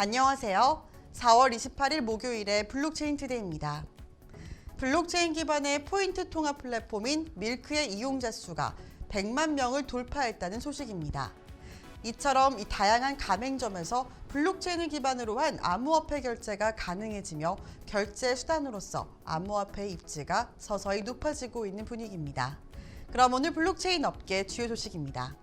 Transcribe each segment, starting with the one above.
안녕하세요. 4월 28일 목요일의 블록체인 투데이입니다. 블록체인 기반의 포인트 통합 플랫폼인 밀크의 이용자 수가 100만 명을 돌파했다는 소식입니다. 이처럼 이 다양한 가맹점에서 블록체인을 기반으로 한 암호화폐 결제가 가능해지며 결제 수단으로서 암호화폐의 입지가 서서히 높아지고 있는 분위기입니다. 그럼 오늘 블록체인 업계 주요 소식입니다.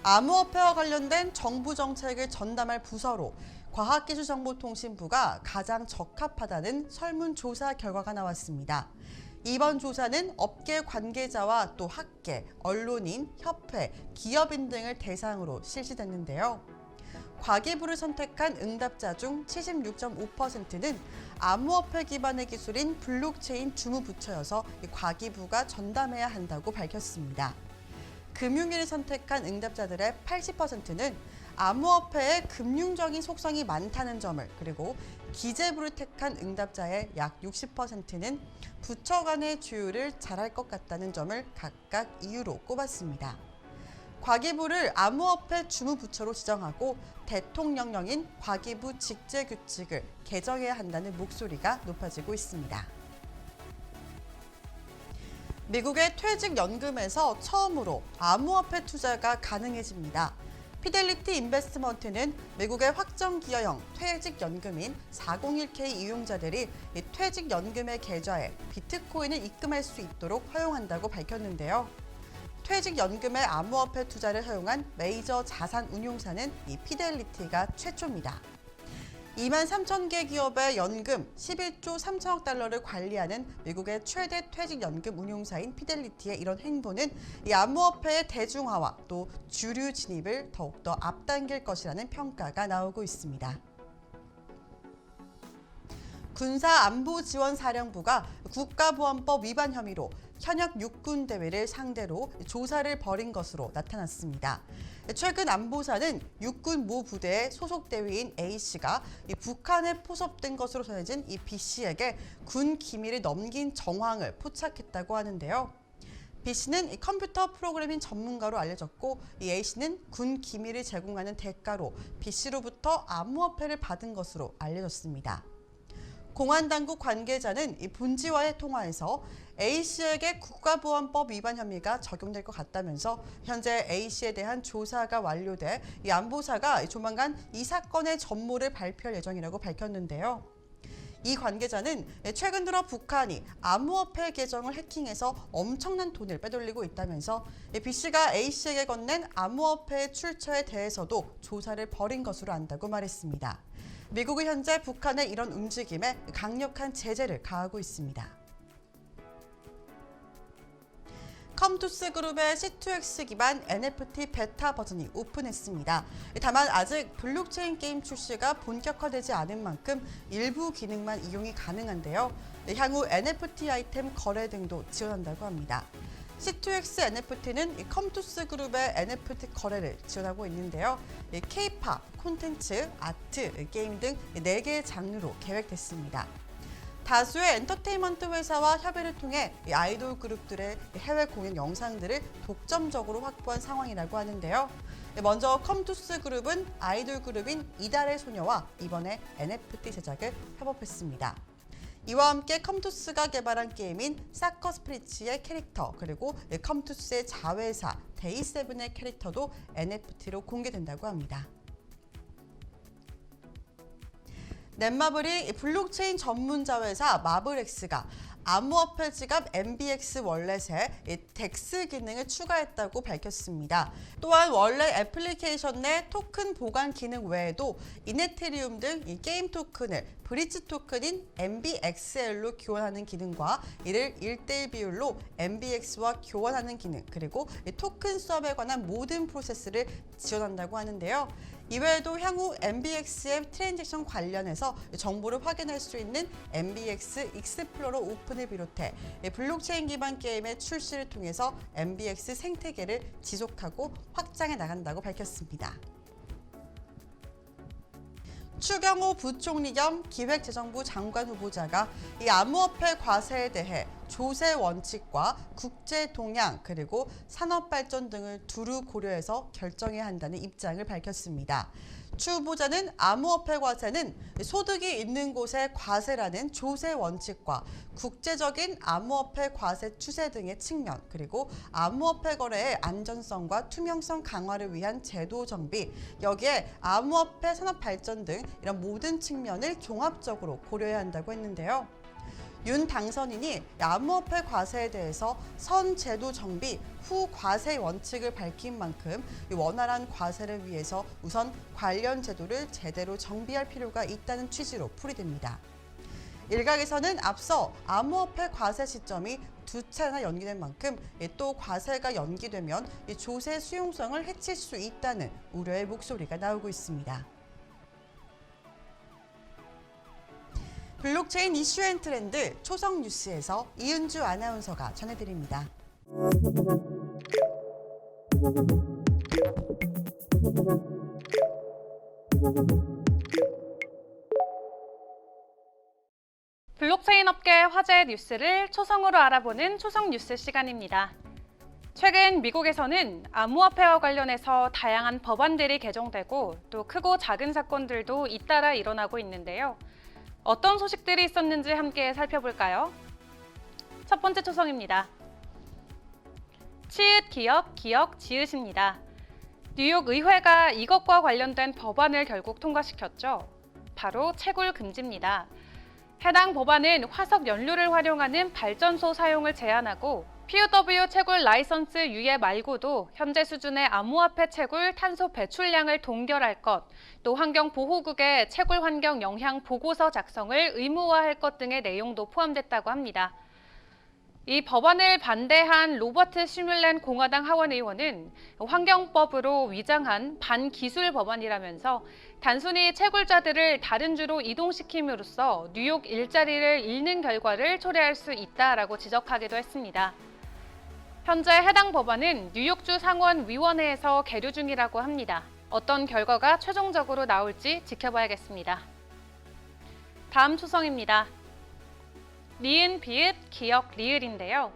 암호화폐와 관련된 정부 정책을 전담할 부서로 과학기술정보통신부가 가장 적합하다는 설문조사 결과가 나왔습니다. 이번 조사는 업계 관계자와 또 학계, 언론인, 협회, 기업인 등을 대상으로 실시됐는데요. 과기부를 선택한 응답자 중 76.5%는 암호화폐 기반의 기술인 블록체인 주무부처여서 과기부가 전담해야 한다고 밝혔습니다. 금융위를 선택한 응답자들의 80%는 암호화폐의 금융적인 속성이 많다는 점을, 그리고 기재부를 택한 응답자의 약 60%는 부처 간의 조율을 잘할 것 같다는 점을 각각 이유로 꼽았습니다. 과기부를 암호화폐 주무부처로 지정하고 대통령령인 과기부 직제규칙을 개정해야 한다는 목소리가 높아지고 있습니다. 미국의 퇴직연금에서 처음으로 암호화폐 투자가 가능해집니다. 피델리티 인베스트먼트는 미국의 확정기여형 퇴직연금인 401k 이용자들이 퇴직연금의 계좌에 비트코인을 입금할 수 있도록 허용한다고 밝혔는데요. 퇴직연금의 암호화폐 투자를 허용한 메이저 자산운용사는 이 피델리티가 최초입니다. 2만 3천 개 기업의 연금 11조 3천억 달러를 관리하는 미국의 최대 퇴직연금 운용사인 피델리티의 이런 행보는 이 암호화폐의 대중화와 또 주류 진입을 더욱더 앞당길 것이라는 평가가 나오고 있습니다. 군사안보지원사령부가 국가보안법 위반 혐의로 현역 육군 대위를 상대로 조사를 벌인 것으로 나타났습니다. 최근 안보사는 육군 모 부대의 소속 대위인 A씨가 북한에 포섭된 것으로 전해진 이 B씨에게 군 기밀을 넘긴 정황을 포착했다고 하는데요. B씨는 컴퓨터 프로그래밍 전문가로 알려졌고, 이 A씨는 군 기밀을 제공하는 대가로 B씨로부터 암호화폐를 받은 것으로 알려졌습니다. 공안당국 관계자는 이 본지와의 통화에서 A씨에게 국가보안법 위반 혐의가 적용될 것 같다면서 현재 A씨에 대한 조사가 완료돼 이 안보사가 조만간 이 사건의 전모를 발표할 예정이라고 밝혔는데요. 이 관계자는 최근 들어 북한이 암호화폐 계정을 해킹해서 엄청난 돈을 빼돌리고 있다면서 B씨가 A씨에게 건넨 암호화폐의 출처에 대해서도 조사를 벌인 것으로 안다고 말했습니다. 미국은 현재 북한의 이런 움직임에 강력한 제재를 가하고 있습니다. 컴투스 그룹의 C2X 기반 NFT 베타 버전이 오픈했습니다. 다만 아직 블록체인 게임 출시가 본격화되지 않은 만큼 일부 기능만 이용이 가능한데요. 향후 NFT 아이템 거래 등도 지원한다고 합니다. C2X NFT는 컴투스 그룹의 NFT 거래를 지원하고 있는데요. K-팝, 콘텐츠, 아트, 게임 등 4개의 장르로 계획됐습니다. 다수의 엔터테인먼트 회사와 협의를 통해 아이돌 그룹들의 해외 공연 영상들을 독점적으로 확보한 상황이라고 하는데요. 먼저 컴투스 그룹은 아이돌 그룹인 이달의 소녀와 이번에 NFT 제작을 협업했습니다. 이와 함께 컴투스가 개발한 게임인 사커 스피릿의 캐릭터, 그리고 컴투스의 자회사 데이세븐의 캐릭터도 NFT로 공개된다고 합니다. 넷마블이 블록체인 전문 자회사 마블엑스가 암호화폐 지갑 MBX 월렛에 덱스 기능을 추가했다고 밝혔습니다. 또한 월렛 애플리케이션 내 토큰 보관 기능 외에도 이네테리움 등 게임 토큰을 브릿지 토큰인 MBXL로 교환하는 기능과 이를 1:1 비율로 MBX와 교환하는 기능, 그리고 토큰 수업에 관한 모든 프로세스를 지원한다고 하는데요. 이외에도 향후 MBX의 트랜잭션 관련해서 정보를 확인할 수 있는 MBX 익스플로러 오픈을 비롯해 블록체인 기반 게임의 출시를 통해서 MBX 생태계를 지속하고 확장해 나간다고 밝혔습니다. 추경호 부총리 겸 기획재정부 장관 후보자가 이 암호화폐 과세에 대해 조세 원칙과 국제 동향 그리고 산업 발전 등을 두루 고려해서 결정해야 한다는 입장을 밝혔습니다. 추 후보자는 암호화폐 과세는 소득이 있는 곳의 과세라는 조세 원칙과 국제적인 암호화폐 과세 추세 등의 측면, 그리고 암호화폐 거래의 안전성과 투명성 강화를 위한 제도 정비, 여기에 암호화폐 산업 발전 등 이런 모든 측면을 종합적으로 고려해야 한다고 했는데요. 윤 당선인이 암호화폐 과세에 대해서 선 제도 정비 후 과세 원칙을 밝힌 만큼 원활한 과세를 위해서 우선 관련 제도를 제대로 정비할 필요가 있다는 취지로 풀이됩니다. 일각에서는 앞서 암호화폐 과세 시점이 두 차례나 연기된 만큼 또 과세가 연기되면 조세 수용성을 해칠 수 있다는 우려의 목소리가 나오고 있습니다. 블록체인 이슈 앤 트렌드 초성 뉴스에서 이은주 아나운서가 전해드립니다. 블록체인 업계 화제 뉴스를 초성으로 알아보는 초성 뉴스 시간입니다. 최근 미국에서는 암호화폐와 관련해서 다양한 법안들이 개정되고 또 크고 작은 사건들도 잇따라 일어나고 있는데요. 어떤 소식들이 있었는지 함께 살펴볼까요? 첫 번째 초성입니다. 치읓 기역, 기역 지읒입니다. 뉴욕 의회가 이것과 관련된 법안을 결국 통과시켰죠. 바로 채굴 금지입니다. 해당 법안은 화석 연료를 활용하는 발전소 사용을 제한하고 POW 채굴 라이선스 유예 말고도 현재 수준의 암호화폐 채굴 탄소 배출량을 동결할 것, 또 환경보호국의 채굴 환경 영향 보고서 작성을 의무화할 것 등의 내용도 포함됐다고 합니다. 이 법안을 반대한 로버트 슈뮬렌 공화당 하원 의원은 환경법으로 위장한 반기술 법안이라면서 단순히 채굴자들을 다른 주로 이동시킴으로써 뉴욕 일자리를 잃는 결과를 초래할 수 있다라고 지적하기도 했습니다. 현재 해당 법안은 뉴욕주 상원위원회에서 계류 중이라고 합니다. 어떤 결과가 최종적으로 나올지 지켜봐야겠습니다. 다음 초성입니다. 니은, 비읍, 기역, 리을인데요.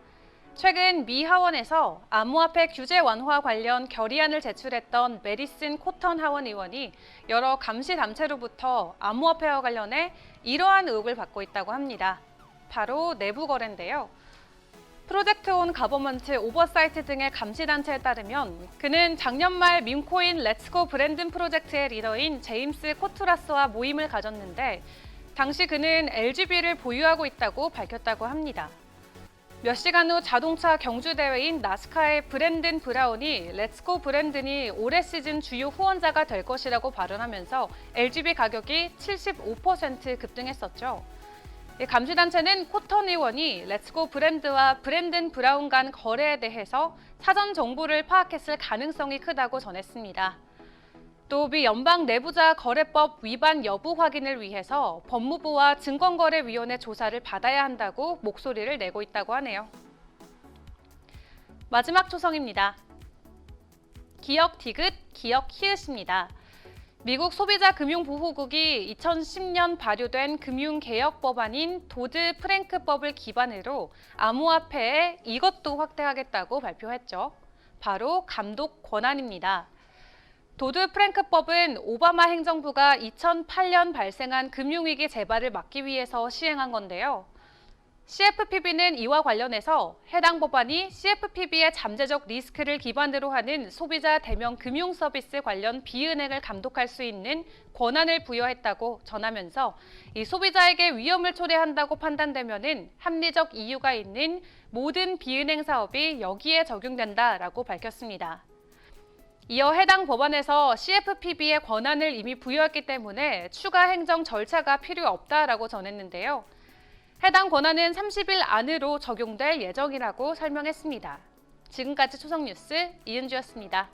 최근 미 하원에서 암호화폐 규제 완화 관련 결의안을 제출했던 메리슨 코턴 하원 의원이 여러 감시 단체로부터 암호화폐와 관련해 이러한 의혹을 받고 있다고 합니다. 바로 내부 거래인데요. 프로젝트 온 가버먼트 오버사이트 등의 감시단체에 따르면 그는 작년 말 밈코인 렛츠고 브랜든 프로젝트의 리더인 제임스 코트라스와 모임을 가졌는데 당시 그는 LGB를 보유하고 있다고 밝혔다고 합니다. 몇 시간 후 자동차 경주 대회인 나스카의 브랜든 브라운이 렛츠고 브랜든이 올해 시즌 주요 후원자가 될 것이라고 발언하면서 LGB 가격이 75% 급등했었죠. 감시단체는 코턴 의원이 렛츠고 브랜드와 브랜든 브라운 간 거래에 대해서 사전 정보를 파악했을 가능성이 크다고 전했습니다. 또 미 연방 내부자 거래법 위반 여부 확인을 위해서 법무부와 증권거래위원회 조사를 받아야 한다고 목소리를 내고 있다고 하네요. 마지막 초성입니다. 기역 디귿, 기역 히읗입니다. 미국 소비자금융보호국이 2010년 발효된 금융개혁법안인 도드 프랭크법을 기반으로 암호화폐에 이것도 확대하겠다고 발표했죠. 바로 감독 권한입니다. 도드 프랭크법은 오바마 행정부가 2008년 발생한 금융위기 재발을 막기 위해서 시행한 건데요. CFPB는 이와 관련해서 해당 법안이 CFPB의 잠재적 리스크를 기반으로 하는 소비자 대면 금융 서비스 관련 비은행을 감독할 수 있는 권한을 부여했다고 전하면서 이 소비자에게 위험을 초래한다고 판단되면은 합리적 이유가 있는 모든 비은행 사업이 여기에 적용된다라고 밝혔습니다. 이어 해당 법안에서 CFPB의 권한을 이미 부여했기 때문에 추가 행정 절차가 필요 없다라고 전했는데요. 해당 권한은 30일 안으로 적용될 예정이라고 설명했습니다. 지금까지 초성뉴스 이은주였습니다.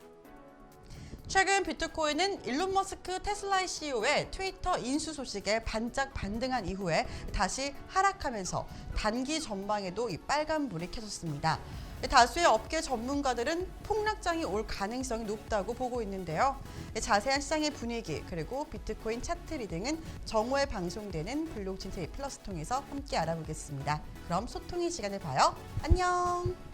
최근 비트코인은 일론 머스크 테슬라의 CEO의 트위터 인수 소식에 반짝 반등한 이후에 다시 하락하면서 단기 전망에도 이 빨간불이 켜졌습니다. 다수의 업계 전문가들은 폭락장이 올 가능성이 높다고 보고 있는데요. 자세한 시장의 분위기 그리고 비트코인 차트 리딩은 정오에 방송되는 블록체인 TV 플러스 통해서 함께 알아보겠습니다. 그럼 소통의 시간을 봐요. 안녕.